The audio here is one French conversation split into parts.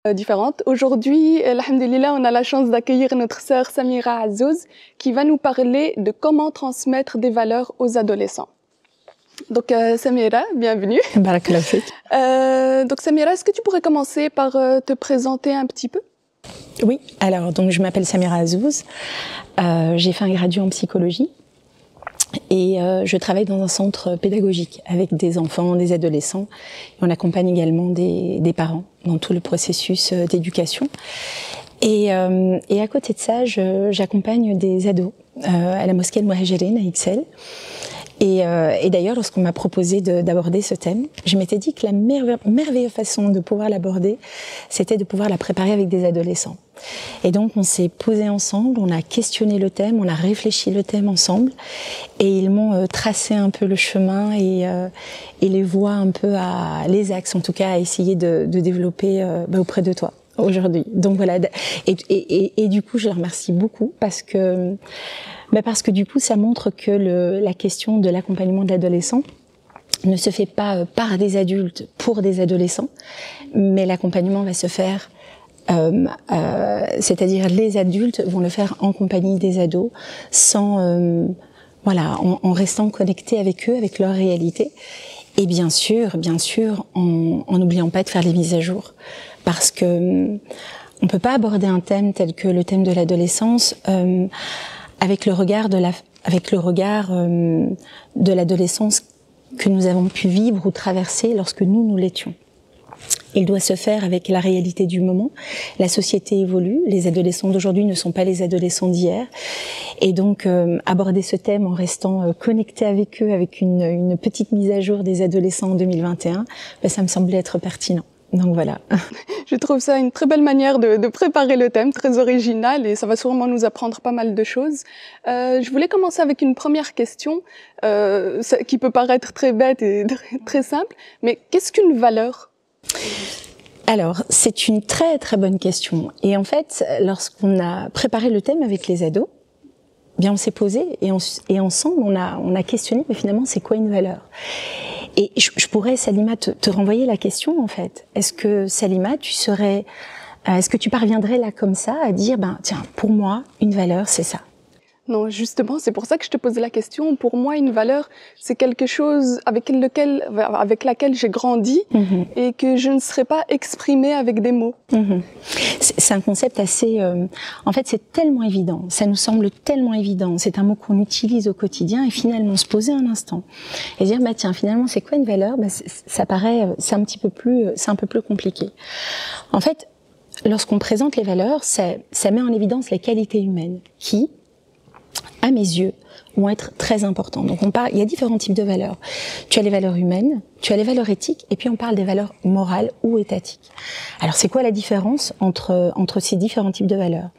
Différentes. Aujourd'hui, alhamdoulilah, on a la chance d'accueillir notre sœur Samira Azzouz qui va nous parler de comment transmettre des valeurs aux adolescents. Donc Samira, bienvenue. Barakallahu fik. Donc Samira, est-ce que tu pourrais commencer par te présenter un petit peu? Oui, alors donc je m'appelle Samira Azzouz, j'ai fait un graduat en psychologie et je travaille dans un centre pédagogique avec des enfants, des adolescents. Et on accompagne également des parents dans tout le processus d'éducation. Et à côté de ça, j'accompagne des ados à la mosquée de Mouhajirine à Ixelles. Et d'ailleurs, lorsqu'on m'a proposé d'aborder ce thème, je m'étais dit que la merveilleuse façon de pouvoir l'aborder, c'était de pouvoir la préparer avec des adolescents. Et donc, on s'est posé ensemble, on a questionné le thème, on a réfléchi le thème ensemble, et ils m'ont tracé un peu le chemin et les voies un peu les axes, en tout cas, à essayer de développer auprès de toi aujourd'hui. Donc voilà, et du coup, je les remercie beaucoup parce que du coup, ça montre que la question de l'accompagnement de l'adolescent ne se fait pas par des adultes pour des adolescents, mais l'accompagnement va se faire, c'est-à-dire les adultes vont le faire en compagnie des ados, en restant connectés avec eux, avec leur réalité, et bien sûr, en n'oubliant pas de faire les mises à jour, parce que on peut pas aborder un thème tel que le thème de l'adolescence avec le regard de l'adolescence que nous avons pu vivre ou traverser lorsque nous l'étions. Il doit se faire avec la réalité du moment. La société évolue, les adolescents d'aujourd'hui ne sont pas les adolescents d'hier. Et donc, aborder ce thème en restant connecté avec eux, avec une petite mise à jour des adolescents en 2021, ça me semblait être pertinent. Donc voilà. Je trouve ça une très belle manière de préparer le thème, très original, et ça va sûrement nous apprendre pas mal de choses. Je voulais commencer avec une première question qui peut paraître très bête et très simple, mais qu'est-ce qu'une valeur? Alors, c'est une très très bonne question. Et en fait, lorsqu'on a préparé le thème avec les ados, bien on s'est posé et ensemble on a questionné, mais finalement c'est quoi une valeur? Et je pourrais, Salima, te renvoyer la question en fait. Est-ce que Salima, est-ce que tu parviendrais là comme ça à dire, tiens, pour moi, une valeur, c'est ça? Non, justement, c'est pour ça que je te posais la question. Pour moi, une valeur, c'est quelque chose avec laquelle j'ai grandi et que je ne serais pas exprimée avec des mots. C'est un concept assez... en fait, c'est tellement évident. Ça nous semble tellement évident. C'est un mot qu'on utilise au quotidien et finalement se poser un instant et dire, tiens, finalement, c'est quoi une valeur? Ça paraît... c'est un peu plus compliqué. En fait, lorsqu'on présente les valeurs, ça met en évidence les qualités humaines qui, à mes yeux, vont être très importants. Donc il y a différents types de valeurs. Tu as les valeurs humaines, tu as les valeurs éthiques, et puis on parle des valeurs morales ou étatiques. Alors c'est quoi la différence entre ces différents types de valeurs?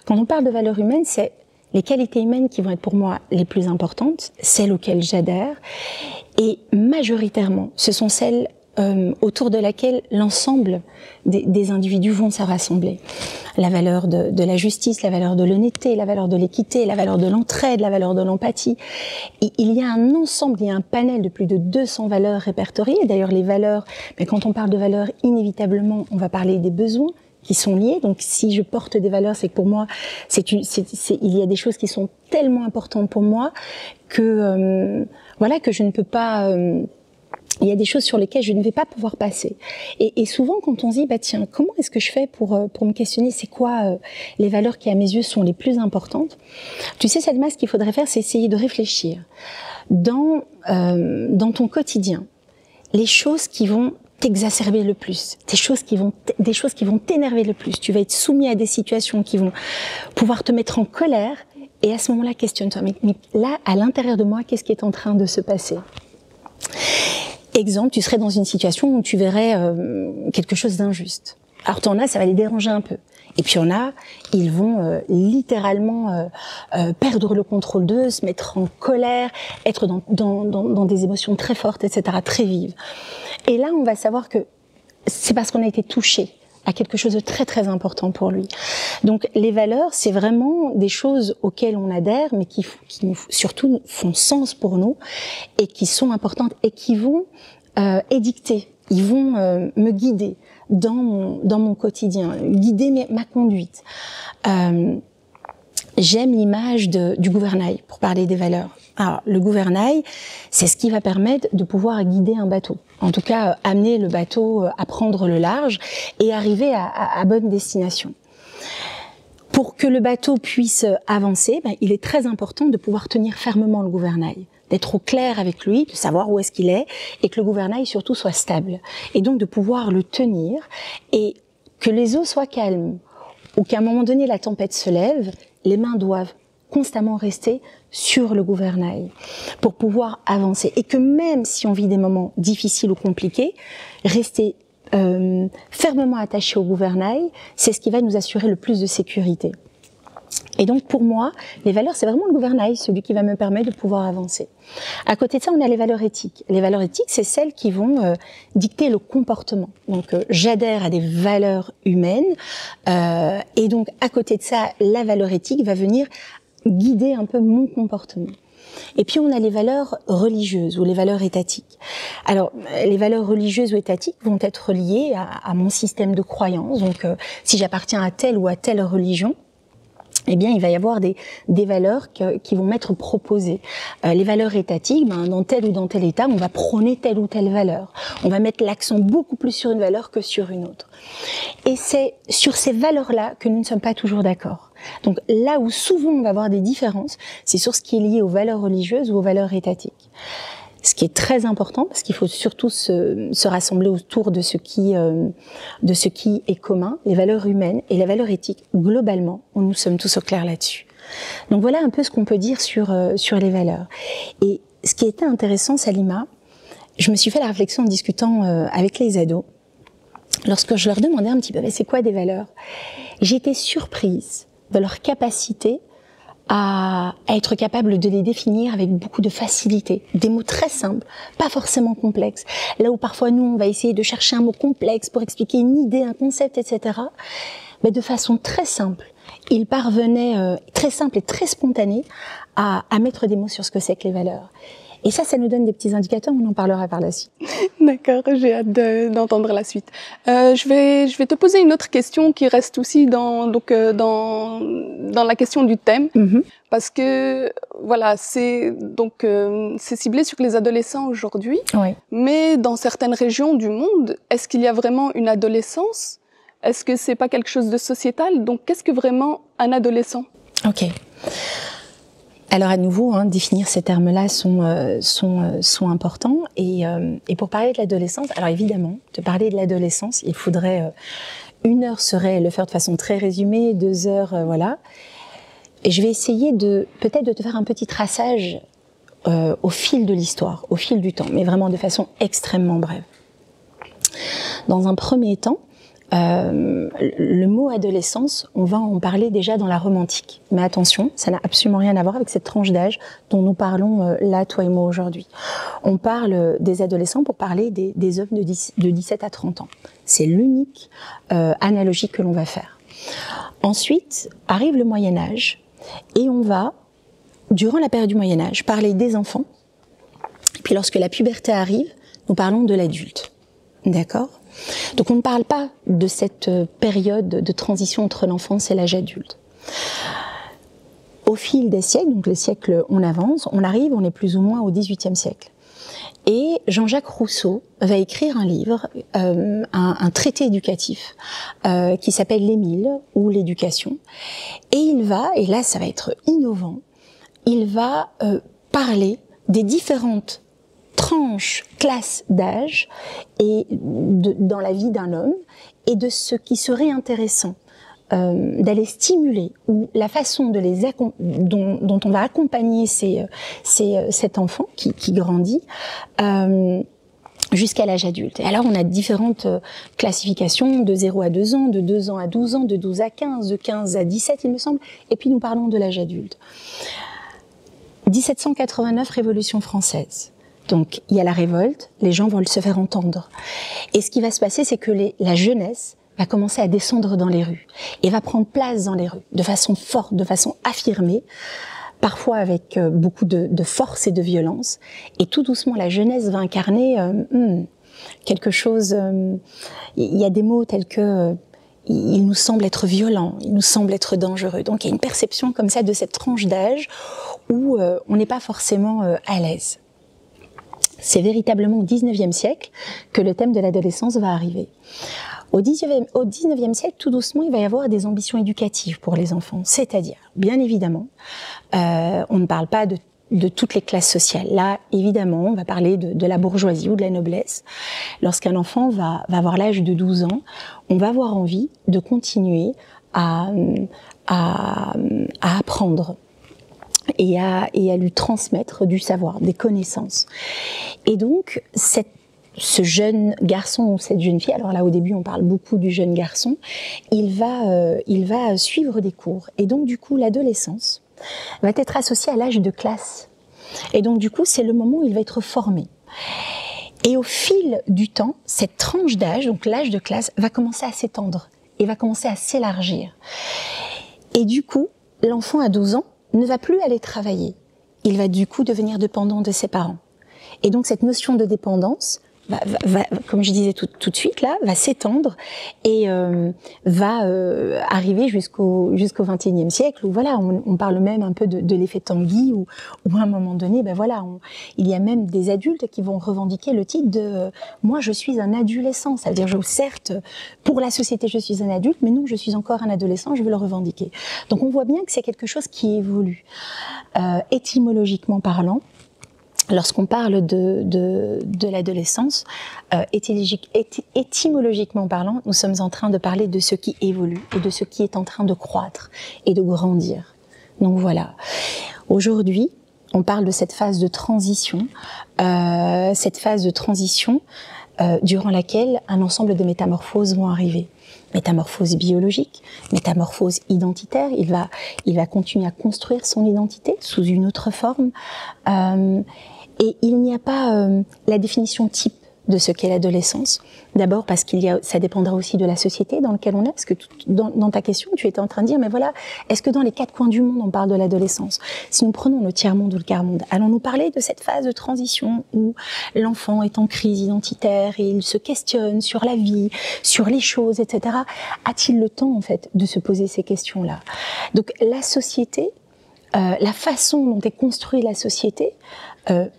Quand on parle de valeurs humaines, c'est les qualités humaines qui vont être pour moi les plus importantes, celles auxquelles j'adhère, et majoritairement, ce sont celles autour de laquelle l'ensemble des individus vont se rassembler. La valeur de la justice, la valeur de l'honnêteté, la valeur de l'équité, la valeur de l'entraide, la valeur de l'empathie. Il y a un ensemble, il y a un panel de plus de 200 valeurs répertoriées. D'ailleurs, les valeurs, mais quand on parle de valeurs, inévitablement, on va parler des besoins qui sont liés. Donc, si je porte des valeurs, c'est que pour moi, il y a des choses qui sont tellement importantes pour moi que que je ne peux pas... il y a des choses sur lesquelles je ne vais pas pouvoir passer. Et souvent, quand on se dit, tiens, comment est-ce que je fais pour me questionner, c'est quoi les valeurs qui, à mes yeux, sont les plus importantes? Tu sais, Salma, ce qu'il faudrait faire, c'est essayer de réfléchir dans ton quotidien, les choses qui vont t'exacerber le plus, des choses qui vont t'énerver le plus. Tu vas être soumis à des situations qui vont pouvoir te mettre en colère. Et à ce moment-là, questionne-toi, mais là, à l'intérieur de moi, qu'est-ce qui est en train de se passer? Exemple, tu serais dans une situation où tu verrais quelque chose d'injuste. Alors t'en as, ça va les déranger un peu. Et puis on a, ils vont littéralement perdre le contrôle d'eux, se mettre en colère, être dans des émotions très fortes, etc., très vives. Et là, on va savoir que c'est parce qu'on a été touché à quelque chose de très très important pour lui. Donc les valeurs, c'est vraiment des choses auxquelles on adhère, mais qui surtout font sens pour nous et qui sont importantes et qui vont édicter ils vont me guider dans mon quotidien, guider ma conduite. J'aime l'image du gouvernail pour parler des valeurs. Alors, le gouvernail, c'est ce qui va permettre de pouvoir guider un bateau. En tout cas, amener le bateau à prendre le large et arriver à bonne destination. Pour que le bateau puisse avancer, il est très important de pouvoir tenir fermement le gouvernail, d'être au clair avec lui, de savoir où est-ce qu'il est, et que le gouvernail surtout soit stable. Et donc de pouvoir le tenir, et que les eaux soient calmes, ou qu'à un moment donné la tempête se lève, les mains doivent constamment rester sur le gouvernail pour pouvoir avancer. Et que même si on vit des moments difficiles ou compliqués, rester fermement attaché au gouvernail, c'est ce qui va nous assurer le plus de sécurité. Et donc pour moi, les valeurs, c'est vraiment le gouvernail, celui qui va me permettre de pouvoir avancer. À côté de ça, on a les valeurs éthiques. Les valeurs éthiques, c'est celles qui vont dicter le comportement. Donc j'adhère à des valeurs humaines, et donc à côté de ça, la valeur éthique va venir guider un peu mon comportement. Et puis on a les valeurs religieuses ou les valeurs étatiques. Alors les valeurs religieuses ou étatiques vont être liées à mon système de croyance. Donc si j'appartiens à telle ou à telle religion, eh bien, il va y avoir des valeurs qui vont m'être proposées. Les valeurs étatiques, dans tel ou dans tel état, on va prôner telle ou telle valeur. On va mettre l'accent beaucoup plus sur une valeur que sur une autre. Et c'est sur ces valeurs-là que nous ne sommes pas toujours d'accord. Donc là où souvent on va avoir des différences, c'est sur ce qui est lié aux valeurs religieuses ou aux valeurs étatiques. Ce qui est très important, parce qu'il faut surtout se rassembler autour de ce qui est commun, les valeurs humaines et la valeur éthique. Globalement, nous sommes tous au clair là-dessus. Donc voilà un peu ce qu'on peut dire sur les valeurs. Et ce qui était intéressant, Salima, je me suis fait la réflexion en discutant avec les ados. Lorsque je leur demandais un petit peu, c'est quoi des valeurs? J'étais surprise de leur capacité à être capable de les définir avec beaucoup de facilité. Des mots très simples, pas forcément complexes. Là où parfois nous, on va essayer de chercher un mot complexe pour expliquer une idée, un concept, etc. Mais de façon très simple, ils parvenaient, très simple et très spontané, à mettre des mots sur ce que c'est que les valeurs. Et ça nous donne des petits indicateurs, on en parlera par la suite. D'accord, j'ai hâte d'entendre la suite. Je vais te poser une autre question qui reste aussi dans la question du thème, parce que voilà, c'est ciblé sur les adolescents aujourd'hui, oui. Mais dans certaines régions du monde, est-ce qu'il y a vraiment une adolescence? Est-ce que c'est pas quelque chose de sociétal? Donc qu'est-ce que vraiment un adolescent? Ok. Alors à nouveau, définir ces termes-là sont importants. Et pour parler de l'adolescence, alors évidemment, te parler de l'adolescence, il faudrait 1 heure serait le faire de façon très résumée, 2 heures, voilà. Et je vais essayer peut-être de te faire un petit traçage au fil de l'histoire, au fil du temps, mais vraiment de façon extrêmement brève. Dans un premier temps, le mot adolescence, on va en parler déjà dans la Rome antique. Mais attention, ça n'a absolument rien à voir avec cette tranche d'âge dont nous parlons là, toi et moi, aujourd'hui. On parle des adolescents pour parler des hommes de 17 à 30 ans. C'est l'unique analogie que l'on va faire. Ensuite, arrive le Moyen-Âge et on va, durant la période du Moyen-Âge, parler des enfants. Puis lorsque la puberté arrive, nous parlons de l'adulte. D'accord ? Donc on ne parle pas de cette période de transition entre l'enfance et l'âge adulte. Au fil des siècles, donc les siècles on avance, on est plus ou moins au XVIIIe siècle. Et Jean-Jacques Rousseau va écrire un livre, un traité éducatif qui s'appelle l'Émile ou l'éducation. Et il va, et là ça va être innovant, il va parler des différentes tranches, classes d'âge et dans la vie d'un homme et de ce qui serait intéressant d'aller stimuler ou la façon de dont on va accompagner cet enfant qui grandit jusqu'à l'âge adulte. Et alors on a différentes classifications de 0 à 2 ans, de 2 ans à 12 ans, de 12 à 15, de 15 à 17 il me semble, et puis nous parlons de l'âge adulte. 1789, Révolution française. Donc, il y a la révolte, les gens vont se faire entendre. Et ce qui va se passer, c'est que la jeunesse va commencer à descendre dans les rues et va prendre place dans les rues de façon forte, de façon affirmée, parfois avec beaucoup de force et de violence. Et tout doucement, la jeunesse va incarner quelque chose. Il y a des mots tels que il nous semble être violent, il nous semble être dangereux. Donc il y a une perception comme ça de cette tranche d'âge où on n'est pas forcément à l'aise. C'est véritablement au XIXe siècle que le thème de l'adolescence va arriver. Au XIXe siècle, tout doucement, il va y avoir des ambitions éducatives pour les enfants. C'est-à-dire, bien évidemment, on ne parle pas de toutes les classes sociales. Là, évidemment, on va parler de la bourgeoisie ou de la noblesse. Lorsqu'un enfant va avoir l'âge de 12 ans, on va avoir envie de continuer à apprendre et à lui transmettre du savoir, des connaissances. Et donc, ce jeune garçon ou cette jeune fille, alors là au début on parle beaucoup du jeune garçon, il va suivre des cours. Et donc du coup l'adolescence va être associée à l'âge de classe. Et donc du coup c'est le moment où il va être formé. Et au fil du temps, cette tranche d'âge, donc l'âge de classe, va commencer à s'étendre et va commencer à s'élargir. Et du coup, l'enfant à 12 ans ne va plus aller travailler. Il va du coup devenir dépendant de ses parents. Et donc cette notion de dépendance va, comme je disais tout de suite là, va s'étendre et va arriver jusqu'au XXIe siècle où voilà, on parle même un peu de l'effet Tanguy où à un moment donné, ben voilà, il y a même des adultes qui vont revendiquer le titre de moi je suis un adolescent, c'est-à-dire certes pour la société je suis un adulte, mais non je suis encore un adolescent, je veux le revendiquer. Donc on voit bien que c'est quelque chose qui évolue étymologiquement parlant. Lorsqu'on parle de l'adolescence, étymologiquement parlant, nous sommes en train de parler de ce qui évolue et de ce qui est en train de croître et de grandir. Donc voilà. Aujourd'hui, on parle de cette phase de transition, durant laquelle un ensemble de métamorphoses vont arriver. Métamorphose biologique, métamorphose identitaire. Il va continuer à construire son identité sous une autre forme. Et il n'y a pas la définition type de ce qu'est l'adolescence. D'abord parce ça dépendra aussi de la société dans laquelle on est. Parce que dans ta question, tu étais en train de dire, mais voilà, est-ce que dans les 4 coins du monde, on parle de l'adolescence? Si nous prenons le tiers-monde ou le quart-monde, allons-nous parler de cette phase de transition où l'enfant est en crise identitaire et il se questionne sur la vie, sur les choses, etc. A-t-il le temps, en fait, de se poser ces questions-là? Donc, la société, la façon dont est construite la société,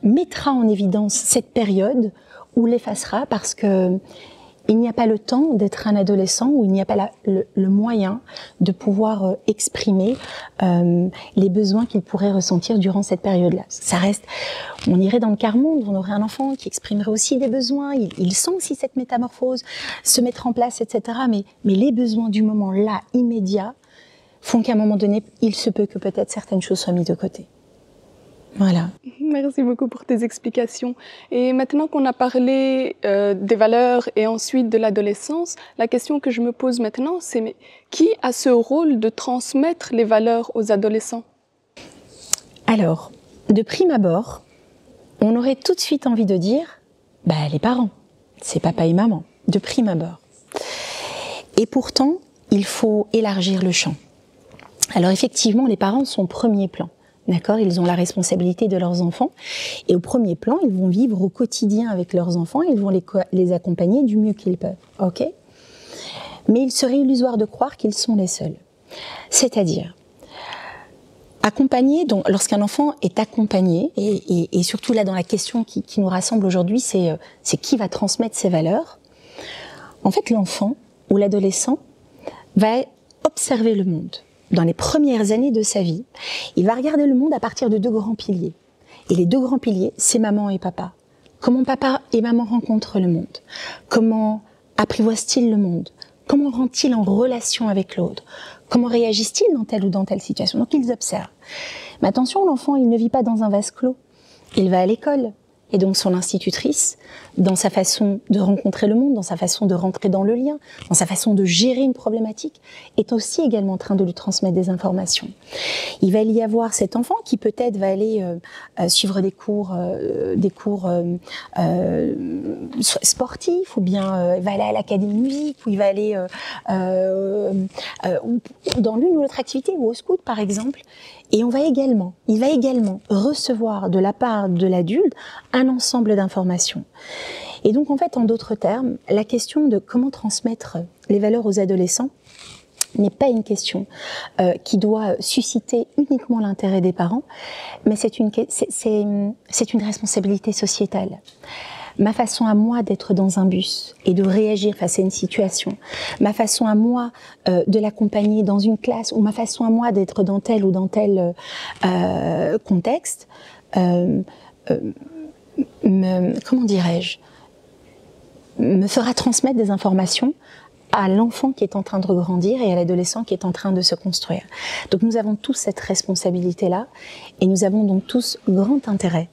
mettra en évidence cette période ou l'effacera parce que il n'y a pas le temps d'être un adolescent ou il n'y a pas le moyen de pouvoir exprimer les besoins qu'il pourrait ressentir durant cette période-là. Ça reste, on irait dans le quart-monde, on aurait un enfant qui exprimerait aussi des besoins, il sent aussi cette métamorphose se mettre en place, etc. Mais les besoins du moment là, immédiat, font qu'à un moment donné, il se peut que peut-être certaines choses soient mises de côté. Voilà. Merci beaucoup pour tes explications. Et maintenant qu'on a parlé des valeurs et ensuite de l'adolescence, la question que je me pose maintenant, c'est mais qui a ce rôle de transmettre les valeurs aux adolescents? Alors, de prime abord, on aurait tout de suite envie de dire, les parents, c'est papa et maman, de prime abord. Et pourtant, il faut élargir le champ. Alors effectivement, les parents sont au premier plan. D'accord, ils ont la responsabilité de leurs enfants et au premier plan, ils vont vivre au quotidien avec leurs enfants, ils vont les accompagner du mieux qu'ils peuvent. Ok ? Mais il serait illusoire de croire qu'ils sont les seuls. C'est-à-dire, accompagner, donc lorsqu'un enfant est accompagné, et surtout là dans la question qui nous rassemble aujourd'hui, c'est qui va transmettre ces valeurs. En fait, l'enfant ou l'adolescent va observer le monde. Dans les premières années de sa vie, il va regarder le monde à partir de 2 grands piliers. Et les 2 grands piliers, c'est maman et papa. Comment papa et maman rencontrent le monde? Comment apprivoisent-ils le monde? Comment rentrent-ils en relation avec l'autre? Comment réagissent-ils dans telle ou dans telle situation? Donc ils observent. Mais attention, l'enfant, il ne vit pas dans un vase clos. Il va à l'école. Et donc son institutrice, dans sa façon de rencontrer le monde, dans sa façon de rentrer dans le lien, dans sa façon de gérer une problématique, est aussi également en train de lui transmettre des informations. Il va y avoir cet enfant qui peut-être va aller suivre des cours sportifs, ou bien va aller à l'académie de musique, ou il va aller dans l'une ou l'autre activité, ou au scout par exemple. Et il va également recevoir de la part de l'adulte un ensemble d'informations. Et donc, en fait, en d'autres termes, la question de comment transmettre les valeurs aux adolescents n'est pas une question qui doit susciter uniquement l'intérêt des parents, mais c'est une responsabilité sociétale. Ma façon à moi d'être dans un bus et de réagir face à une situation, ma façon à moi de l'accompagner dans une classe, ou ma façon à moi d'être dans tel ou dans tel contexte, comment dirais-je, me fera transmettre des informations à l'enfant qui est en train de grandir et à l'adolescent qui est en train de se construire. Donc nous avons tous cette responsabilité-là, et nous avons donc tous grand intérêt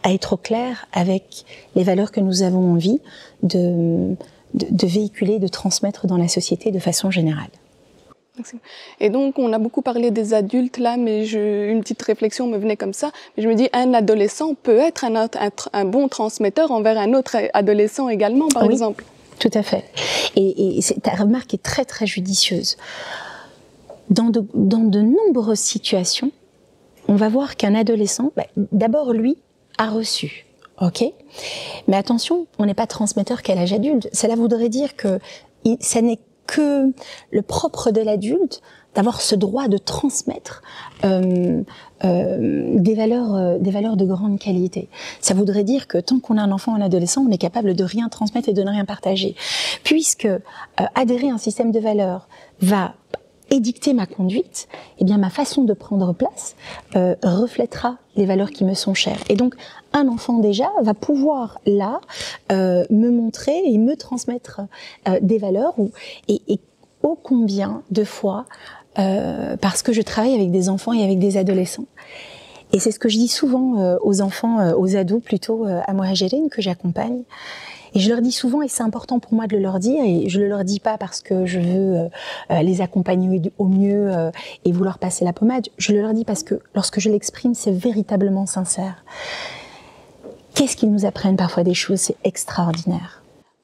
à être au clair avec les valeurs que nous avons envie de véhiculer, de transmettre dans la société de façon générale. Et donc, on a beaucoup parlé des adultes là, mais une petite réflexion me venait comme ça. Je me dis, un adolescent peut être un bon transmetteur envers un autre adolescent également, par exemple. Tout à fait. Et ta remarque est très très judicieuse. Dans de nombreuses situations, on va voir qu'un adolescent, d'abord lui, a reçu. Ok ? Mais attention, on n'est pas transmetteur qu'à l'âge adulte. Cela voudrait dire que ça n'est que le propre de l'adulte d'avoir ce droit de transmettre des valeurs de grande qualité. Ça voudrait dire que tant qu'on a un enfant ou un adolescent, on est capable de rien transmettre et de ne rien partager. Puisque adhérer à un système de valeurs va édicter ma conduite, eh bien ma façon de prendre place reflètera les valeurs qui me sont chères. Et donc un enfant déjà va pouvoir là me montrer et me transmettre des valeurs et ô combien de fois parce que je travaille avec des enfants et avec des adolescents. Et c'est ce que je dis souvent aux enfants, aux ados plutôt, à Muhajirine que j'accompagne. Et je leur dis souvent, et c'est important pour moi de le leur dire, et je ne le leur dis pas parce que je veux les accompagner au mieux et vouloir passer la pommade, je le leur dis parce que lorsque je l'exprime, c'est véritablement sincère. Qu'est-ce qu'ils nous apprennent parfois des choses, c'est extraordinaire.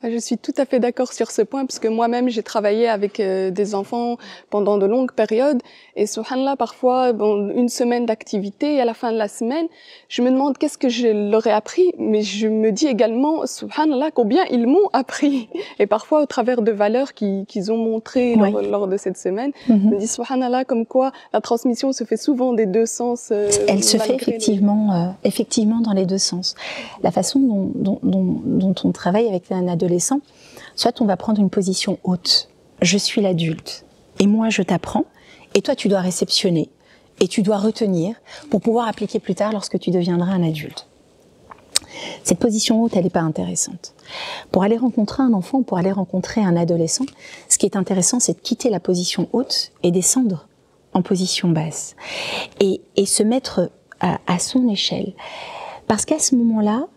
Je suis tout à fait d'accord sur ce point, parce que moi-même, j'ai travaillé avec des enfants pendant de longues périodes, et subhanallah, parfois, une semaine d'activité, et à la fin de la semaine, je me demande qu'est-ce que je leur ai appris, mais je me dis également, subhanallah, combien ils m'ont appris. Et parfois, au travers de valeurs qu'ils ont montrées lors de cette semaine, je me dis, subhanallah, comme quoi la transmission se fait souvent des deux sens. Elle se fait effectivement dans les deux sens. La façon dont on travaille avec un adolescent, soit on va prendre une position haute, je suis l'adulte, et moi je t'apprends, et toi tu dois réceptionner, et tu dois retenir pour pouvoir appliquer plus tard lorsque tu deviendras un adulte. Cette position haute, elle n'est pas intéressante. Pour aller rencontrer un enfant, pour aller rencontrer un adolescent, ce qui est intéressant, c'est de quitter la position haute et descendre en position basse, et se mettre à son échelle. Parce qu'à ce moment-là,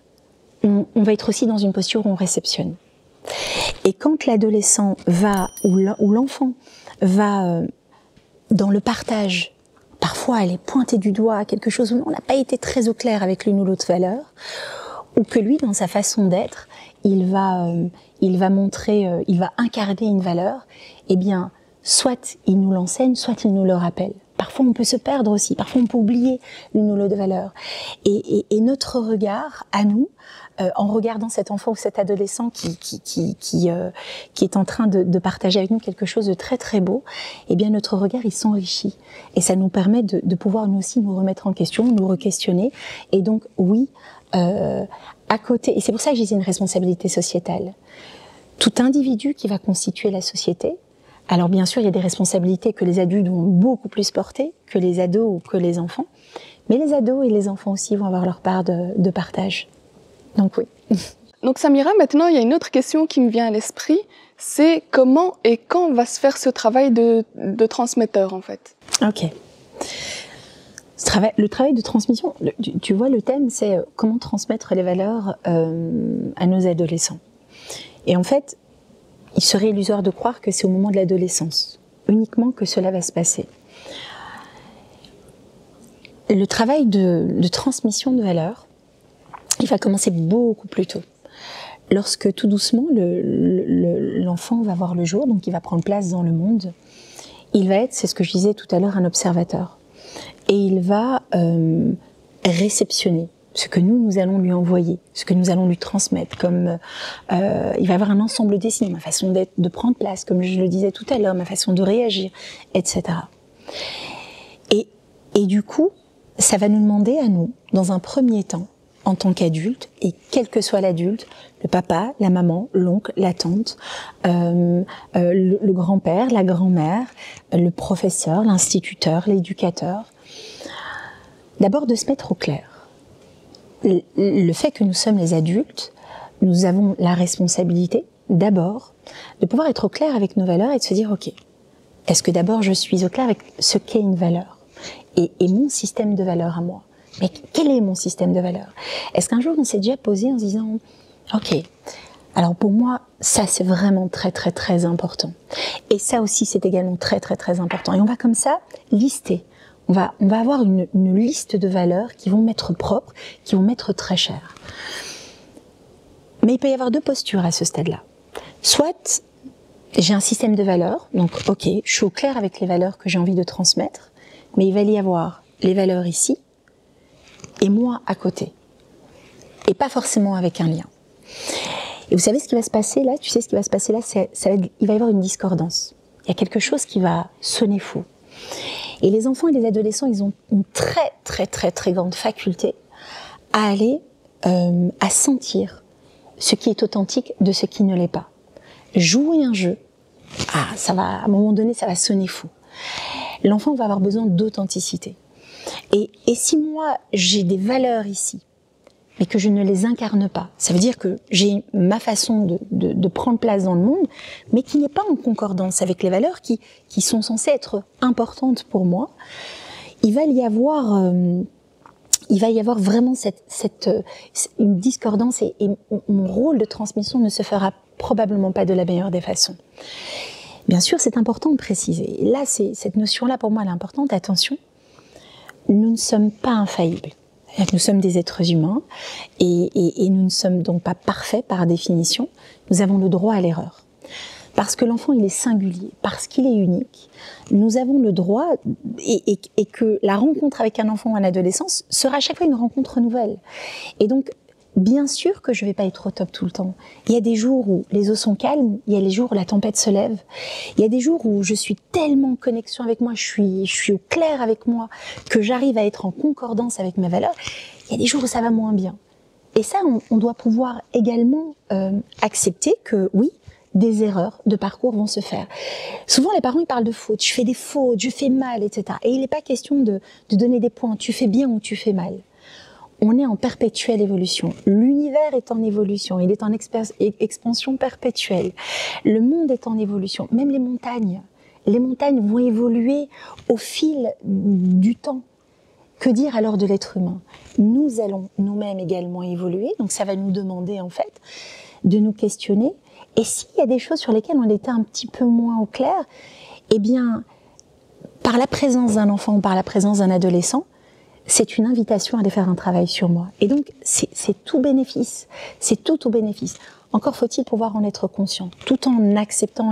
on va être aussi dans une posture où on réceptionne. Et quand l'adolescent va, ou l'enfant va dans le partage, parfois elle est pointée du doigt à quelque chose où on n'a pas été très au clair avec l'une ou l'autre valeur, ou que lui, dans sa façon d'être, il va montrer, il va incarner une valeur, eh bien, soit il nous l'enseigne, soit il nous le rappelle. Parfois, on peut se perdre aussi. Parfois, on peut oublier l'une ou l'autre valeur. Et notre regard, à nous, en regardant cet enfant ou cet adolescent qui est en train de partager avec nous quelque chose de très très beau, eh bien, notre regard, il s'enrichit. Et ça nous permet de pouvoir nous aussi nous remettre en question, nous re-questionner. Et donc, oui, à côté, et c'est pour ça que j'ai dit une responsabilité sociétale. Tout individu qui va constituer la société. Alors bien sûr, il y a des responsabilités que les adultes vont beaucoup plus porter que les ados ou que les enfants, mais les ados et les enfants aussi vont avoir leur part de partage. Donc oui. Donc Samira, maintenant il y a une autre question qui me vient à l'esprit, c'est comment et quand va se faire ce travail de transmetteur en fait? Ok. Le travail de transmission, tu vois, le thème c'est comment transmettre les valeurs à nos adolescents. Et en fait, il serait illusoire de croire que c'est au moment de l'adolescence, uniquement que cela va se passer. Le travail de transmission de valeurs, il va commencer beaucoup plus tôt. Lorsque tout doucement, l'enfant va voir le jour, donc il va prendre place dans le monde, il va être, c'est ce que je disais tout à l'heure, un observateur. Et il va réceptionner ce que nous allons lui envoyer, ce que nous allons lui transmettre, comme il va avoir un ensemble des signes, ma façon d'être, de prendre place, comme je le disais tout à l'heure, ma façon de réagir, etc. Et du coup, ça va nous demander à nous, dans un premier temps, en tant qu'adulte, et quel que soit l'adulte, le papa, la maman, l'oncle, la tante, le grand-père, la grand-mère, le professeur, l'instituteur, l'éducateur, d'abord de se mettre au clair. Le fait que nous sommes les adultes, nous avons la responsabilité, d'abord, de pouvoir être au clair avec nos valeurs et de se dire, ok, est-ce que d'abord je suis au clair avec ce qu'est une valeur et mon système de valeurs à moi? Mais quel est mon système de valeurs? Est-ce qu'un jour on s'est déjà posé en se disant, ok, alors pour moi, ça c'est vraiment très très très important. Et ça aussi c'est également très très très important. Et on va comme ça lister. On va avoir une liste de valeurs qui vont m'être propres, qui vont m'être très chères. Mais il peut y avoir deux postures à ce stade-là. Soit j'ai un système de valeurs, donc ok, je suis au clair avec les valeurs que j'ai envie de transmettre, mais il va y avoir les valeurs ici, et moi à côté. Et pas forcément avec un lien. Et vous savez ce qui va se passer là? Tu sais ce qui va se passer là? Il va y avoir une discordance. Il y a quelque chose qui va sonner faux. Et les enfants et les adolescents, ils ont une très très très très grande faculté à aller à sentir ce qui est authentique de ce qui ne l'est pas. Jouer un jeu, ça va, à un moment donné, ça va sonner faux. L'enfant va avoir besoin d'authenticité. Et si moi, j'ai des valeurs ici, mais que je ne les incarne pas, ça veut dire que j'ai ma façon de prendre place dans le monde, mais qui n'est pas en concordance avec les valeurs qui sont censées être importantes pour moi, il va y avoir vraiment une discordance et mon rôle de transmission ne se fera probablement pas de la meilleure des façons. Bien sûr, c'est important de préciser. Et là, cette notion-là, pour moi, elle est importante. Attention, nous ne sommes pas infaillibles. Nous sommes des êtres humains et nous ne sommes donc pas parfaits par définition. Nous avons le droit à l'erreur. Parce que l'enfant, il est singulier, parce qu'il est unique, nous avons le droit et que la rencontre avec un enfant ou un adolescent sera à chaque fois une rencontre nouvelle. Et donc, bien sûr que je vais pas être au top tout le temps. Il y a des jours où les eaux sont calmes, il y a les jours où la tempête se lève, il y a des jours où je suis tellement en connexion avec moi, je suis au clair avec moi, que j'arrive à être en concordance avec mes valeurs. Il y a des jours où ça va moins bien. Et ça, on doit pouvoir également accepter que oui, des erreurs de parcours vont se faire. Souvent, les parents, ils parlent de fautes. Je fais des fautes, je fais mal, etc. Et il n'est pas question de donner des points. Tu fais bien ou tu fais mal. On est en perpétuelle évolution. L'univers est en évolution. Il est en expansion perpétuelle. Le monde est en évolution. Même les montagnes. Les montagnes vont évoluer au fil du temps. Que dire alors de l'être humain? Nous allons nous-mêmes également évoluer. Donc, ça va nous demander, en fait, de nous questionner. Et s'il y a des choses sur lesquelles on était un petit peu moins au clair, eh bien, par la présence d'un enfant ou par la présence d'un adolescent, c'est une invitation à aller faire un travail sur moi. Et donc, c'est tout bénéfice. C'est tout bénéfice. Encore faut-il pouvoir en être conscient, tout en acceptant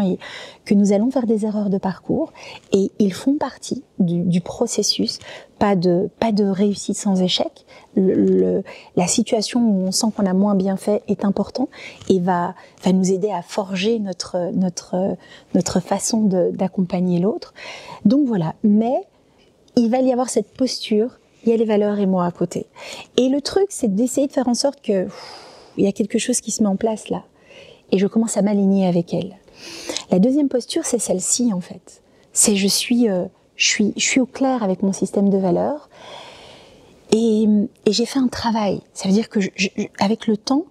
que nous allons faire des erreurs de parcours, et ils font partie du processus. Pas de réussite sans échec. La situation où on sent qu'on a moins bien fait est important et va nous aider à forger notre façon d'accompagner l'autre. Donc voilà. Mais il va y avoir cette posture. Il y a les valeurs et moi à côté. Et le truc, c'est d'essayer de faire en sorte que il y a quelque chose qui se met en place là. Et je commence à m'aligner avec elle. La deuxième posture, c'est celle-ci en fait. C'est je suis au clair avec mon système de valeurs et j'ai fait un travail. Ça veut dire que avec le temps,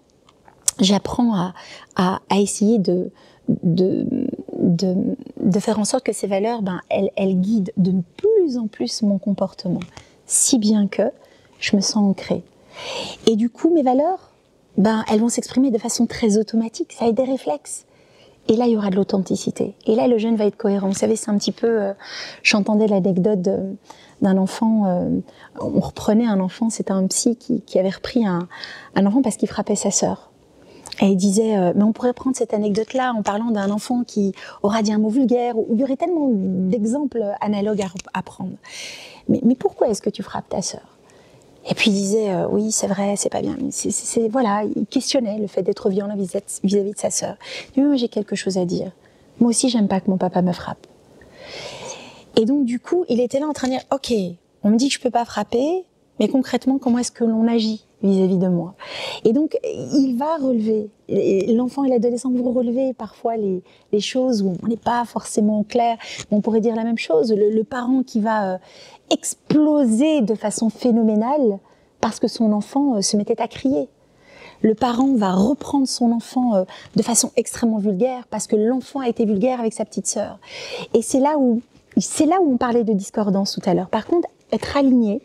j'apprends à essayer de faire en sorte que ces valeurs, elles guident de plus en plus mon comportement. Si bien que je me sens ancrée. Et du coup, mes valeurs, elles vont s'exprimer de façon très automatique. Ça va être des réflexes. Et là, il y aura de l'authenticité. Et là, le jeune va être cohérent. Vous savez, c'est un petit peu... j'entendais l'anecdote d'un enfant. On reprenait un enfant, c'était un psy qui avait repris un enfant parce qu'il frappait sa sœur. Et il disait, mais on pourrait prendre cette anecdote-là en parlant d'un enfant qui aura dit un mot vulgaire, où il y aurait tellement d'exemples analogues à prendre. Mais pourquoi est-ce que tu frappes ta sœur? Et puis il disait oui, c'est vrai, c'est pas bien. Voilà, il questionnait le fait d'être violent vis-à-vis de sa sœur. Il dit, moi j'ai quelque chose à dire. Moi aussi j'aime pas que mon papa me frappe. Et donc du coup, il était là en train de dire, ok, on me dit que je peux pas frapper, mais concrètement, comment est-ce que l'on agit vis-à-vis de moi? Et donc, il va relever, l'enfant et l'adolescent vont relever parfois les choses où on n'est pas forcément clair. On pourrait dire la même chose, le parent qui va exploser de façon phénoménale parce que son enfant se mettait à crier. Le parent va reprendre son enfant de façon extrêmement vulgaire parce que l'enfant a été vulgaire avec sa petite sœur. Et c'est là où on parlait de discordance tout à l'heure. Par contre, être aligné,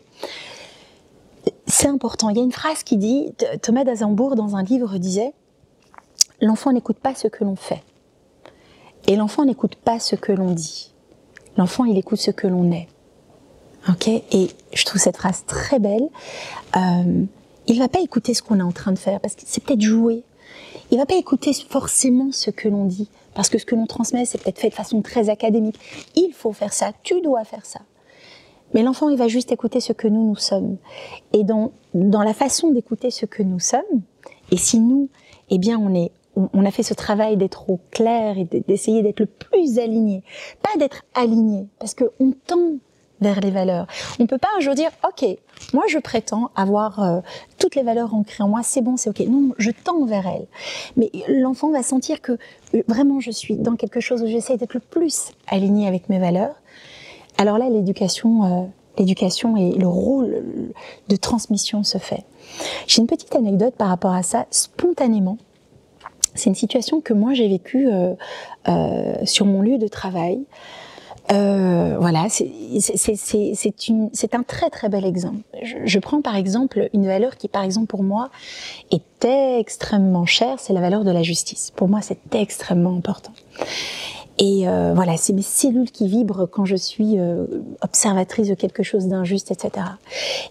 c'est important. Il y a une phrase qui dit, Thomas d'Azembourg dans un livre disait, l'enfant n'écoute pas ce que l'on fait. Et l'enfant n'écoute pas ce que l'on dit. L'enfant, il écoute ce que l'on est. Ok? Et je trouve cette phrase très belle. Il va pas écouter ce qu'on est en train de faire, parce que c'est peut-être jouer. Il va pas écouter forcément ce que l'on dit, parce que ce que l'on transmet, c'est peut-être fait de façon très académique. Il faut faire ça, tu dois faire ça. Mais l'enfant, il va juste écouter ce que nous sommes. Et dans la façon d'écouter ce que nous sommes, et si nous, eh bien, on a fait ce travail d'être au clair et d'essayer d'être le plus aligné, pas d'être aligné, parce qu'on tend vers les valeurs. On peut pas un jour dire, ok, moi je prétends avoir toutes les valeurs ancrées en moi, c'est bon, c'est ok. Non, je tends vers elles. Mais l'enfant va sentir que vraiment je suis dans quelque chose où j'essaie d'être le plus aligné avec mes valeurs. Alors là, l'éducation et le rôle de transmission se fait. J'ai une petite anecdote par rapport à ça, spontanément. C'est une situation que moi j'ai vécue sur mon lieu de travail. Voilà, c'est un très très bel exemple. Je prends par exemple une valeur qui, par exemple pour moi, est extrêmement chère, c'est la valeur de la justice. Pour moi, c'est extrêmement important. Et voilà, c'est mes cellules qui vibrent quand je suis observatrice de quelque chose d'injuste, etc.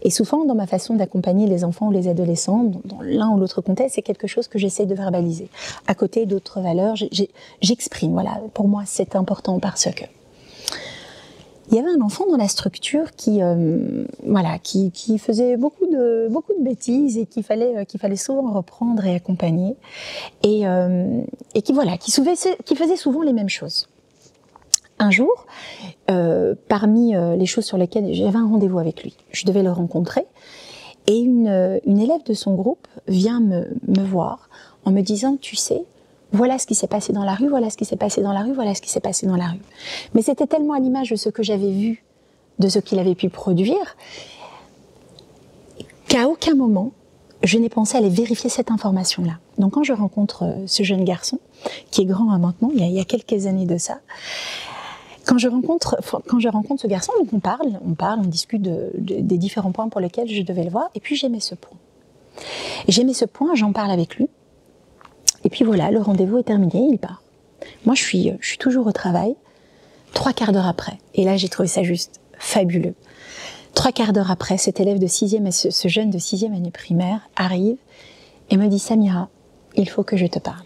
Et souvent, dans ma façon d'accompagner les enfants ou les adolescents, dans l'un ou l'autre contexte, c'est quelque chose que j'essaie de verbaliser. À côté d'autres valeurs, j'exprime. Voilà, pour moi, c'est important parce que il y avait un enfant dans la structure qui faisait beaucoup de bêtises et qu'il fallait souvent reprendre et accompagner et qui faisait souvent les mêmes choses. Un jour, parmi les choses sur lesquelles j'avais un rendez-vous avec lui, je devais le rencontrer et une élève de son groupe vient me voir en me disant, tu sais, voilà ce qui s'est passé dans la rue, voilà ce qui s'est passé dans la rue, voilà ce qui s'est passé dans la rue. Mais c'était tellement à l'image de ce que j'avais vu, de ce qu'il avait pu produire, qu'à aucun moment, je n'ai pensé à aller vérifier cette information-là. Donc quand je rencontre ce jeune garçon, qui est grand maintenant, il y a quelques années de ça, quand je rencontre ce garçon, donc on discute des différents points pour lesquels je devais le voir, et puis j'aimais ce point. J'en parle avec lui, et puis voilà, le rendez-vous est terminé, il part. Moi, je suis toujours au travail, 3/4 d'heure après. Et là, j'ai trouvé ça juste fabuleux. 3/4 d'heure après, cet élève de 6e, ce jeune de 6e année primaire arrive et me dit, Samira, il faut que je te parle.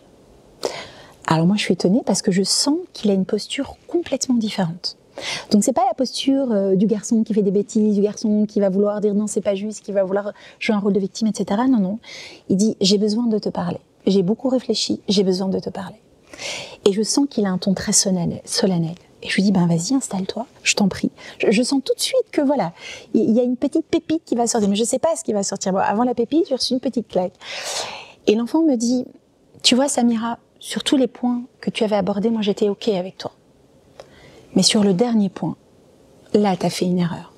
Alors moi, je suis étonnée parce que je sens qu'il a une posture complètement différente. Donc c'est pas la posture du garçon qui fait des bêtises, du garçon qui va vouloir dire non, c'est pas juste, qui va vouloir jouer un rôle de victime, etc. Non. Il dit, j'ai besoin de te parler. J'ai beaucoup réfléchi, j'ai besoin de te parler. Et je sens qu'il a un ton très solennel. Et je lui dis, ben vas-y, installe-toi, je t'en prie. Je sens tout de suite que voilà, il y a une petite pépite qui va sortir, mais je sais pas ce qui va sortir. Bon, avant la pépite, j'ai reçu une petite claque. Et l'enfant me dit, tu vois Samira, sur tous les points que tu avais abordés, moi j'étais ok avec toi. Mais sur le dernier point, là t'as fait une erreur.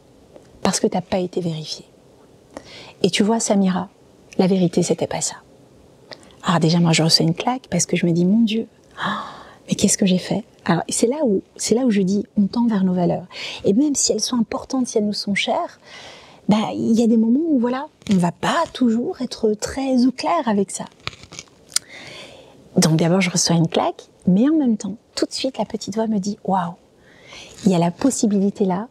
Parce que t'as pas été vérifiée. Et tu vois Samira, la vérité c'était pas ça. Alors déjà, moi, je reçois une claque parce que je me dis, mon Dieu, mais qu'est-ce que j'ai fait? Alors, c'est là où je dis, on tend vers nos valeurs. Et même si elles sont importantes, si elles nous sont chères, il y a des moments où, voilà, on va pas toujours être très au clair avec ça. Donc d'abord, je reçois une claque, mais en même temps, tout de suite, la petite voix me dit, waouh, il y a la possibilité là,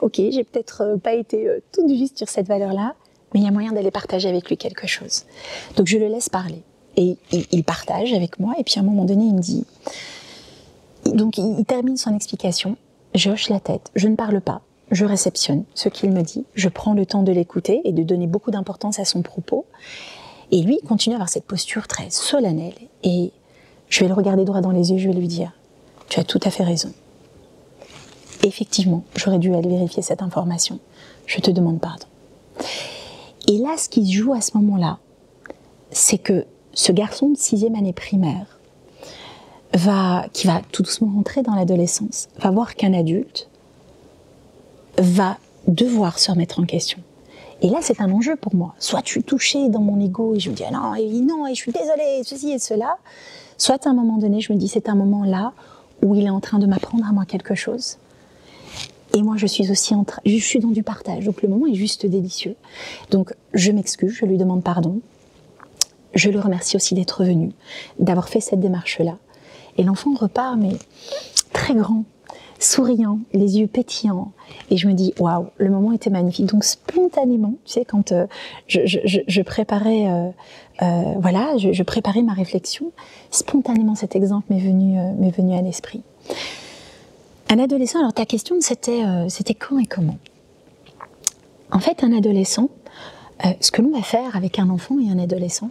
ok, j'ai peut-être pas été toute juste sur cette valeur-là, mais il y a moyen d'aller partager avec lui quelque chose. Donc je le laisse parler. Et il partage avec moi, et puis à un moment donné, il me dit... Donc il termine son explication, je hoche la tête, je ne parle pas, je réceptionne ce qu'il me dit, je prends le temps de l'écouter et de donner beaucoup d'importance à son propos. Et lui, il continue à avoir cette posture très solennelle. Et je vais le regarder droit dans les yeux, je vais lui dire, tu as tout à fait raison. Effectivement, j'aurais dû aller vérifier cette information. Je te demande pardon. Et là, ce qui se joue à ce moment-là, c'est que ce garçon de 6e année primaire, qui va tout doucement rentrer dans l'adolescence, va voir qu'un adulte va devoir se remettre en question. Et là, c'est un enjeu pour moi. Soit je suis touchée dans mon ego et je me dis, ah non, et je suis désolée, ceci et cela. Soit à un moment donné, je me dis, c'est un moment là où il est en train de m'apprendre à moi quelque chose. Et moi, je suis aussi je suis dans du partage. Donc, le moment est juste délicieux. Donc, je m'excuse, je lui demande pardon. Je le remercie aussi d'être venu, d'avoir fait cette démarche-là. Et l'enfant repart, mais très grand, souriant, les yeux pétillants. Et je me dis, waouh, le moment était magnifique. Donc, spontanément, tu sais, quand je préparais, je préparais ma réflexion, spontanément, cet exemple m'est venu à l'esprit. Un adolescent, alors ta question, c'était quand et comment? En fait, un adolescent, ce que l'on va faire avec un enfant et un adolescent,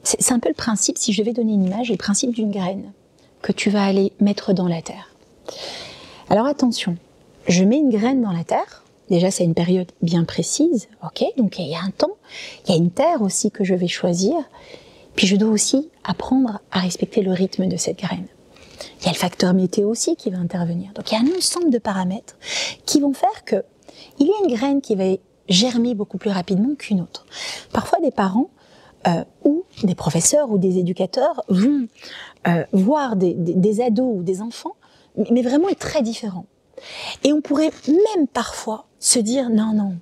c'est un peu le principe, si je devais donner une image, le principe d'une graine que tu vas aller mettre dans la terre. Alors attention, je mets une graine dans la terre, déjà c'est une période bien précise, ok, donc il y a un temps, il y a une terre aussi que je vais choisir, puis je dois aussi apprendre à respecter le rythme de cette graine. Il y a le facteur météo aussi qui va intervenir. Donc il y a un ensemble de paramètres qui vont faire que il y a une graine qui va germer beaucoup plus rapidement qu'une autre. Parfois des parents ou des professeurs ou des éducateurs vont voir des ados ou des enfants, mais vraiment être très différents. Et on pourrait même parfois se dire non,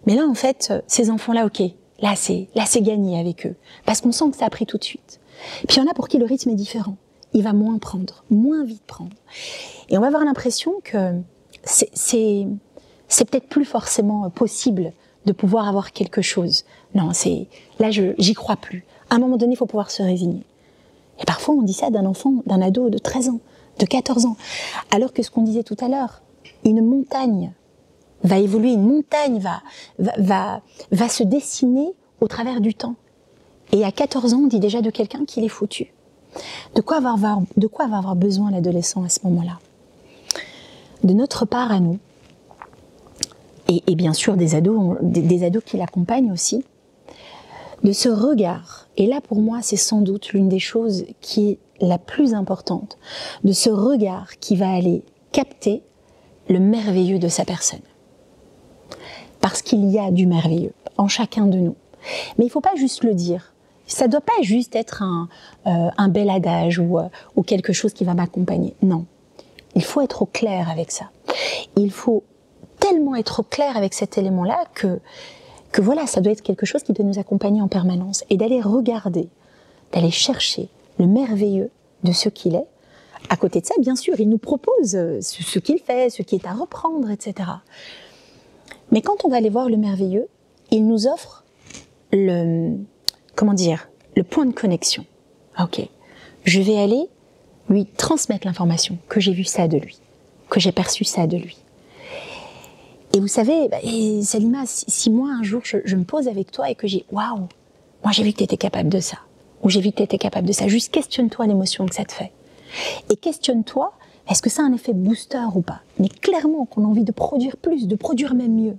mais là en fait ces enfants-là, ok, là c'est gagné avec eux, parce qu'on sent que ça a pris tout de suite. Puis il y en a pour qui le rythme est différent. Il va moins prendre, moins vite prendre. Et on va avoir l'impression que c'est peut-être plus forcément possible de pouvoir avoir quelque chose. Non, là, j'y crois plus. À un moment donné, il faut pouvoir se résigner. Et parfois, on dit ça d'un enfant, d'un ado de 13 ans, de 14 ans. Alors que ce qu'on disait tout à l'heure, une montagne va évoluer, une montagne va se dessiner au travers du temps. Et à 14 ans, on dit déjà de quelqu'un qu'il est foutu. De quoi va avoir besoin l'adolescent à ce moment-là? De notre part à nous, et bien sûr des ados qui l'accompagnent aussi, de ce regard. Et là, pour moi, c'est sans doute l'une des choses qui est la plus importante, de ce regard qui va aller capter le merveilleux de sa personne. Parce qu'il y a du merveilleux en chacun de nous. Mais il ne faut pas juste le dire. Ça ne doit pas juste être un bel adage ou quelque chose qui va m'accompagner. Non. Il faut être au clair avec ça. Il faut tellement être au clair avec cet élément-là que voilà, ça doit être quelque chose qui doit nous accompagner en permanence. Et d'aller regarder, d'aller chercher le merveilleux de ce qu'il est. À côté de ça, bien sûr, il nous propose ce qu'il fait, ce qui est à reprendre, etc. Mais quand on va aller voir le merveilleux, il nous offre le point de connexion. Ok, je vais aller lui transmettre l'information, que j'ai vu ça de lui, que j'ai perçu ça de lui. Et vous savez, Salima, si moi un jour je me pose avec toi et que j'ai waouh, moi j'ai vu que tu étais capable de ça, ou j'ai vu que tu étais capable de ça, juste questionne-toi l'émotion que ça te fait. Et questionne-toi, est-ce que ça a un effet booster ou pas? Mais clairement qu'on a envie de produire plus, de produire même mieux.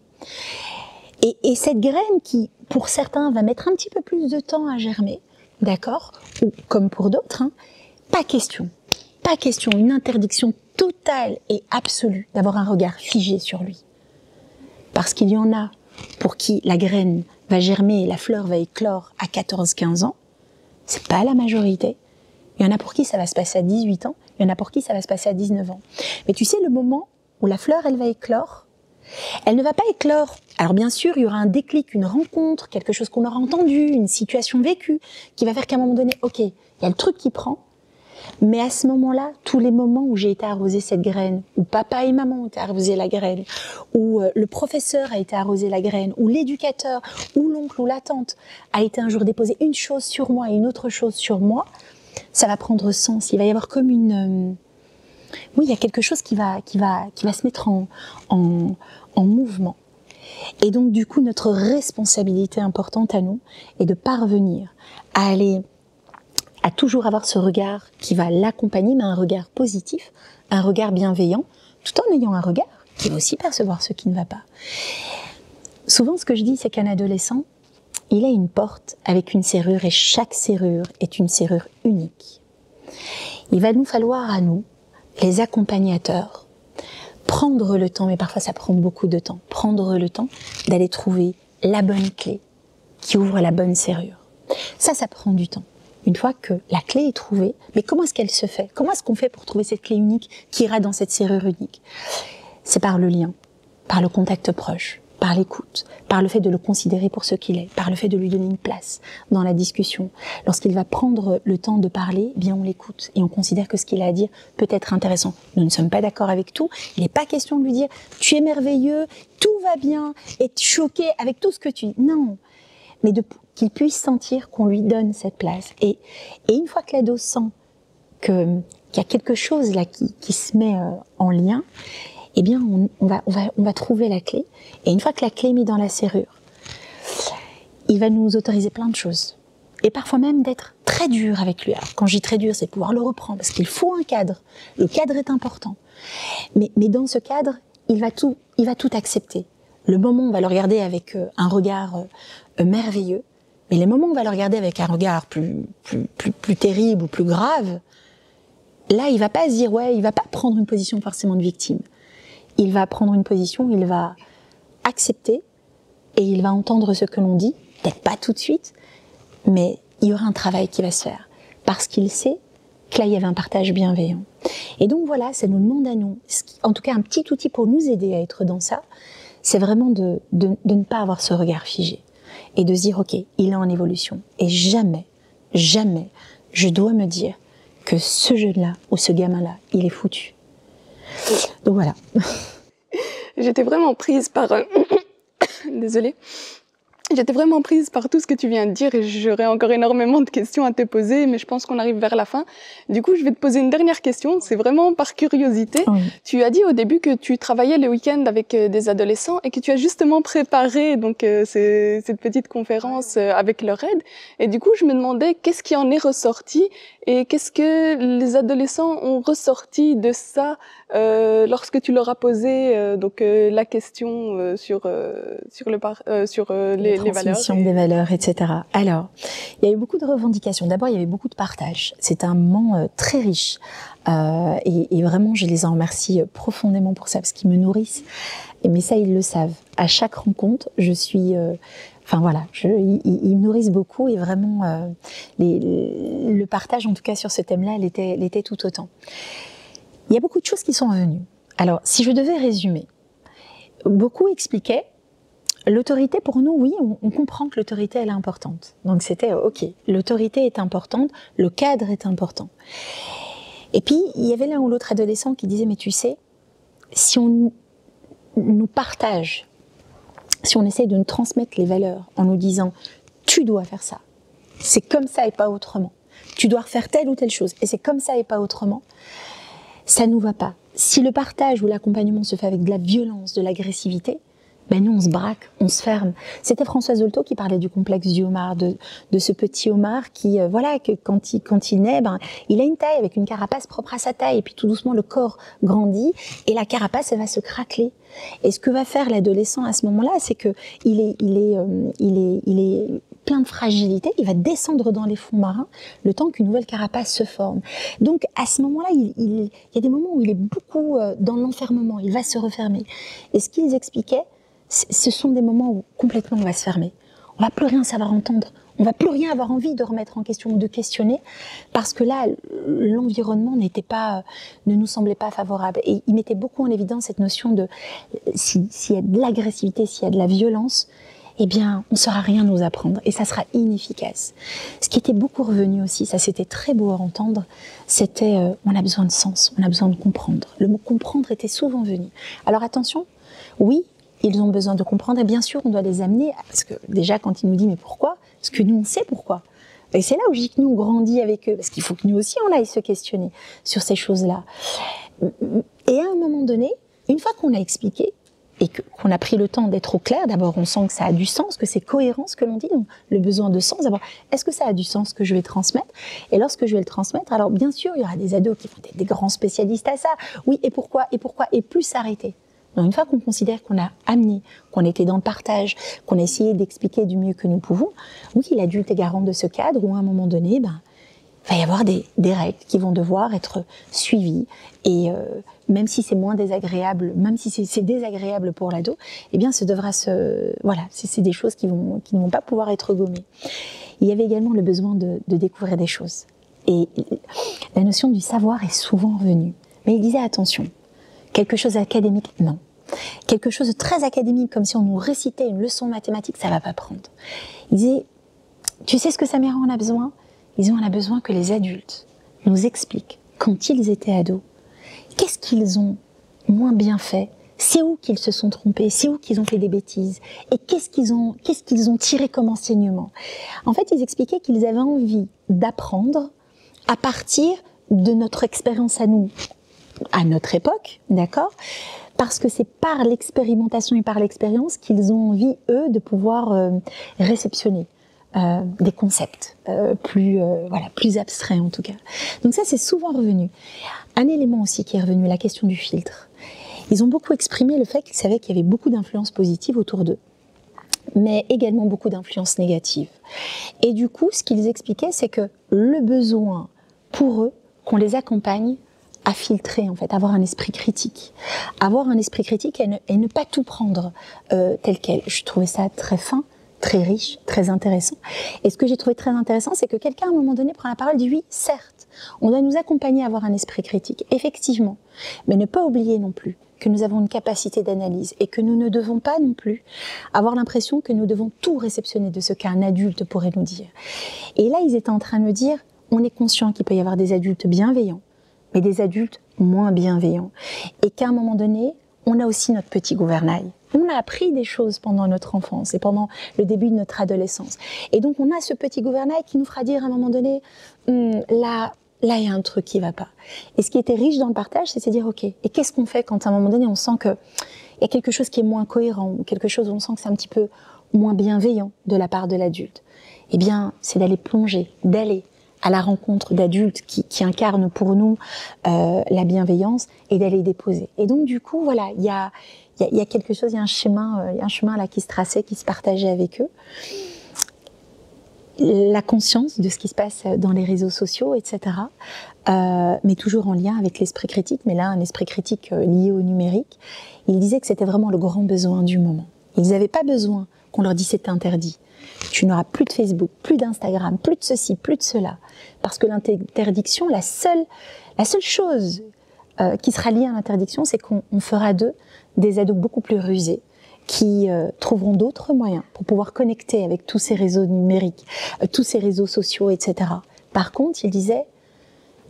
Et cette graine qui, pour certains, va mettre un petit peu plus de temps à germer, d'accord? Ou comme pour d'autres, pas question, une interdiction totale et absolue d'avoir un regard figé sur lui. Parce qu'il y en a pour qui la graine va germer et la fleur va éclore à 14-15 ans, c'est pas la majorité. Il y en a pour qui ça va se passer à 18 ans, il y en a pour qui ça va se passer à 19 ans. Mais tu sais, le moment où la fleur, elle va éclore, elle ne va pas éclore. Alors bien sûr, il y aura un déclic, une rencontre, quelque chose qu'on aura entendu, une situation vécue, qui va faire qu'à un moment donné, ok, il y a le truc qui prend, mais à ce moment-là, tous les moments où j'ai été arroser cette graine, où papa et maman ont été arrosés la graine, où le professeur a été arrosé la graine, où l'éducateur, ou l'oncle, ou la tante a été un jour déposé une chose sur moi et une autre chose sur moi, ça va prendre sens. Il va y avoir comme une Oui, il y a quelque chose qui va se mettre en mouvement. Et donc, du coup, notre responsabilité importante à nous est de parvenir à toujours avoir ce regard qui va l'accompagner, mais un regard positif, un regard bienveillant, tout en ayant un regard qui va aussi percevoir ce qui ne va pas. Souvent, ce que je dis, c'est qu'un adolescent, il a une porte avec une serrure et chaque serrure est une serrure unique. Il va nous falloir à nous, les accompagnateurs, prendre le temps, et parfois ça prend beaucoup de temps, prendre le temps d'aller trouver la bonne clé qui ouvre la bonne serrure. Ça prend du temps. Une fois que la clé est trouvée, mais comment est-ce qu'elle se fait? Comment est-ce qu'on fait pour trouver cette clé unique qui ira dans cette serrure unique? C'est par le lien, par le contact proche, par l'écoute, par le fait de le considérer pour ce qu'il est, par le fait de lui donner une place dans la discussion. Lorsqu'il va prendre le temps de parler, eh bien on l'écoute et on considère que ce qu'il a à dire peut être intéressant. Nous ne sommes pas d'accord avec tout. Il n'est pas question de lui dire « tu es merveilleux, tout va bien, être choqué avec tout ce que tu dis ». Non, mais qu'il puisse sentir qu'on lui donne cette place. Et une fois que l'ado sent qu'il y a quelque chose là qui se met en lien, eh bien, on va trouver la clé. Et une fois que la clé est mise dans la serrure, il va nous autoriser plein de choses. Et parfois même d'être très dur avec lui. Alors, quand je dis très dur, c'est pouvoir le reprendre, parce qu'il faut un cadre. Le cadre est important. Mais dans ce cadre, il va tout accepter. Le moment où on va le regarder avec un regard merveilleux, mais les moments où on va le regarder avec un regard plus terrible ou plus grave, là, il va pas se dire, ouais, il va pas prendre une position forcément de victime. Il va prendre une position, il va accepter et il va entendre ce que l'on dit, peut-être pas tout de suite, mais il y aura un travail qui va se faire parce qu'il sait que là il y avait un partage bienveillant. Et donc voilà, ça nous demande à nous, en tout cas un petit outil pour nous aider à être dans ça, c'est vraiment de ne pas avoir ce regard figé et de se dire ok, il est en évolution et jamais je dois me dire que ce jeune-là ou ce gamin-là, il est foutu. Donc voilà. J'étais vraiment prise par... Désolée. J'étais vraiment prise par tout ce que tu viens de dire et j'aurais encore énormément de questions à te poser, mais je pense qu'on arrive vers la fin. Du coup, je vais te poser une dernière question, c'est vraiment par curiosité. Oui. Tu as dit au début que tu travaillais le week-end avec des adolescents et que tu as justement préparé donc cette petite conférence avec leur aide. Et du coup, je me demandais qu'est-ce qui en est ressorti et qu'est-ce que les adolescents ont ressorti de ça lorsque tu leur as posé la question sur les transmission des valeurs, etc. Alors, il y a eu beaucoup de revendications. D'abord, il y avait beaucoup de partage. C'est un moment très riche. Et vraiment, je les en remercie profondément pour ça, parce qu'ils me nourrissent. Mais ça, ils le savent. À chaque rencontre, je suis... Enfin voilà, ils me nourrissent beaucoup et vraiment, le partage, en tout cas sur ce thème-là, l'était tout autant. Il y a beaucoup de choses qui sont venues. Alors, si je devais résumer, beaucoup expliquaient l'autorité, pour nous, oui, on comprend que l'autorité, elle est importante. Donc c'était, ok, l'autorité est importante, le cadre est important. Et puis, il y avait l'un ou l'autre adolescent qui disait, mais tu sais, si on nous partage, si on essaye de nous transmettre les valeurs en nous disant, tu dois faire ça, c'est comme ça et pas autrement, tu dois refaire telle ou telle chose, et c'est comme ça et pas autrement, ça nous va pas. Si le partage ou l'accompagnement se fait avec de la violence, de l'agressivité, ben nous on se braque, on se ferme. C'était Françoise Dolto qui parlait du complexe du homard, de ce petit homard qui, voilà, que quand il naît, ben il a une taille avec une carapace propre à sa taille, et puis tout doucement le corps grandit et la carapace elle va se craqueler. Et ce que va faire l'adolescent à ce moment-là, c'est que il est plein de fragilité, il va descendre dans les fonds marins le temps qu'une nouvelle carapace se forme. Donc à ce moment-là, il y a des moments où il est beaucoup dans l'enfermement, il va se refermer. Et ce qu'ils expliquaient, ce sont des moments où complètement on va se fermer. On va plus rien savoir entendre. On va plus rien avoir envie de remettre en question ou de questionner parce que là, l'environnement ne nous semblait pas favorable. Et il mettait beaucoup en évidence cette notion de s'il y a de l'agressivité, s'il y a de la violence, eh bien, on ne saura rien nous apprendre et ça sera inefficace. Ce qui était beaucoup revenu aussi, ça c'était très beau à entendre, c'était on a besoin de sens, on a besoin de comprendre. Le mot comprendre était souvent venu. Alors attention, oui, ils ont besoin de comprendre et bien sûr on doit les amener, parce que déjà quand ils nous disent mais pourquoi, parce que nous on sait pourquoi. Et c'est là où je dis que nous on grandit avec eux, parce qu'il faut que nous aussi on aille se questionner sur ces choses-là. Et à un moment donné, une fois qu'on a expliqué, et qu'on a pris le temps d'être au clair, d'abord on sent que ça a du sens, que c'est cohérent ce que l'on dit, donc le besoin de sens, d'abord, est-ce que ça a du sens que je vais transmettre? Et lorsque je vais le transmettre, alors bien sûr, il y aura des ados qui vont être des grands spécialistes à ça. Oui, et pourquoi, et plus s'arrêter. Donc une fois qu'on considère qu'on a amené, qu'on était dans le partage, qu'on a essayé d'expliquer du mieux que nous pouvons, oui, l'adulte est garant de ce cadre où à un moment donné, il va y avoir des règles qui vont devoir être suivies et même si c'est moins désagréable, même si c'est désagréable pour l'ado, eh bien ce devra voilà, c'est des choses qui ne vont pas pouvoir être gommées. Il y avait également le besoin de découvrir des choses et la notion du savoir est souvent revenue. Mais il disait attention, quelque chose d'académique, non. Quelque chose de très académique, comme si on nous récitait une leçon de mathématiques, ça va pas prendre. Il disait, tu sais ce que Samira en a besoin? On a besoin que les adultes nous expliquent, quand ils étaient ados, qu'est-ce qu'ils ont moins bien fait, c'est où qu'ils se sont trompés, c'est où qu'ils ont fait des bêtises, et qu'est-ce qu'ils ont tiré comme enseignement. En fait, ils expliquaient qu'ils avaient envie d'apprendre à partir de notre expérience à nous, à notre époque, d'accord ? Parce que c'est par l'expérimentation et par l'expérience qu'ils ont envie, eux, de pouvoir réceptionner des concepts plus abstraits en tout cas. Donc ça, c'est souvent revenu. Un élément aussi qui est revenu, la question du filtre. Ils ont beaucoup exprimé le fait qu'ils savaient qu'il y avait beaucoup d'influences positives autour d'eux, mais également beaucoup d'influences négatives. Et du coup, ce qu'ils expliquaient, c'est que le besoin pour eux, qu'on les accompagne à filtrer, en fait, avoir un esprit critique. Avoir un esprit critique et ne pas tout prendre tel quel. Je trouvais ça très fin, très riche, très intéressant. Et ce que j'ai trouvé très intéressant, c'est que quelqu'un, à un moment donné, prend la parole et dit oui, certes, on doit nous accompagner à avoir un esprit critique, effectivement, mais ne pas oublier non plus que nous avons une capacité d'analyse et que nous ne devons pas non plus avoir l'impression que nous devons tout réceptionner de ce qu'un adulte pourrait nous dire. Et là, ils étaient en train de me dire, on est conscient qu'il peut y avoir des adultes bienveillants, mais des adultes moins bienveillants. Et qu'à un moment donné, on a aussi notre petit gouvernail. On a appris des choses pendant notre enfance et pendant le début de notre adolescence. Et donc, on a ce petit gouvernail qui nous fera dire à un moment donné, là, il y a un truc qui va pas. Et ce qui était riche dans le partage, c'est de se dire, ok, et qu'est-ce qu'on fait quand à un moment donné, on sent qu'il y a quelque chose qui est moins cohérent, ou quelque chose où on sent que c'est un petit peu moins bienveillant de la part de l'adulte? Eh bien, c'est d'aller plonger, d'aller à la rencontre d'adultes qui incarnent pour nous la bienveillance et d'aller déposer. Et donc, du coup, voilà, il y a quelque chose, il y a un chemin là qui se traçait, qui se partageait avec eux. La conscience de ce qui se passe dans les réseaux sociaux, etc. Mais toujours en lien avec l'esprit critique, mais là, un esprit critique lié au numérique. Ils disaient que c'était vraiment le grand besoin du moment. Ils n'avaient pas besoin qu'on leur dise c'est interdit. Tu n'auras plus de Facebook, plus d'Instagram, plus de ceci, plus de cela. Parce que l'interdiction, la seule chose qui sera liée à l'interdiction, c'est qu'on fera d'eux des ados beaucoup plus rusés, qui trouveront d'autres moyens pour pouvoir connecter avec tous ces réseaux numériques, tous ces réseaux sociaux, etc. Par contre, il disait,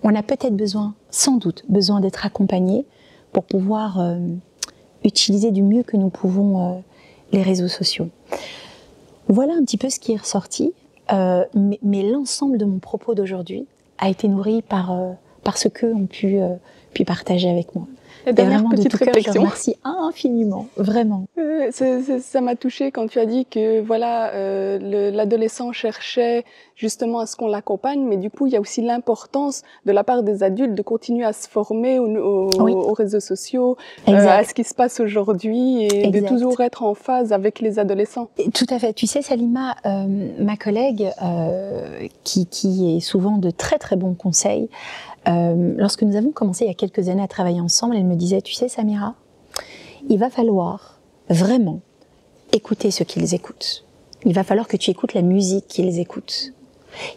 on a peut-être besoin, sans doute, besoin d'être accompagnés pour pouvoir utiliser du mieux que nous pouvons les réseaux sociaux. Voilà un petit peu ce qui est ressorti, mais l'ensemble de mon propos d'aujourd'hui a été nourri par ce qu'eux ont pu partager avec moi. La dernière petite Je réflexion. te remercie infiniment, vraiment. Ça m'a touchée quand tu as dit que voilà, l'adolescent cherchait justement à ce qu'on l'accompagne, mais du coup, il y a aussi l'importance de la part des adultes de continuer à se former aux réseaux sociaux, à ce qui se passe aujourd'hui et de toujours être en phase avec les adolescents. Tout à fait. Tu sais, Salima, ma collègue, qui est souvent de très très bons conseils, lorsque nous avons commencé il y a quelques années à travailler ensemble, elle me disait, tu sais Samira, il va falloir vraiment écouter ce qu'ils écoutent. Il va falloir que tu écoutes la musique qu'ils écoutent.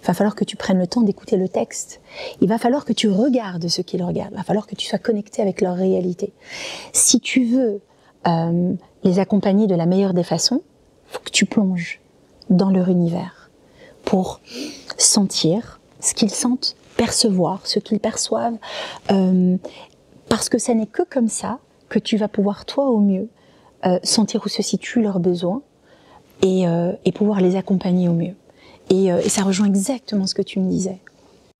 Il va falloir que tu prennes le temps d'écouter le texte. Il va falloir que tu regardes ce qu'ils regardent. Il va falloir que tu sois connecté avec leur réalité. Si tu veux les accompagner de la meilleure des façons, il faut que tu plonges dans leur univers pour sentir ce qu'ils sentent, percevoir ce qu'ils perçoivent, parce que ça n'est que comme ça que tu vas pouvoir, toi au mieux, sentir où se situent leurs besoins et pouvoir les accompagner au mieux. Et ça rejoint exactement ce que tu me disais.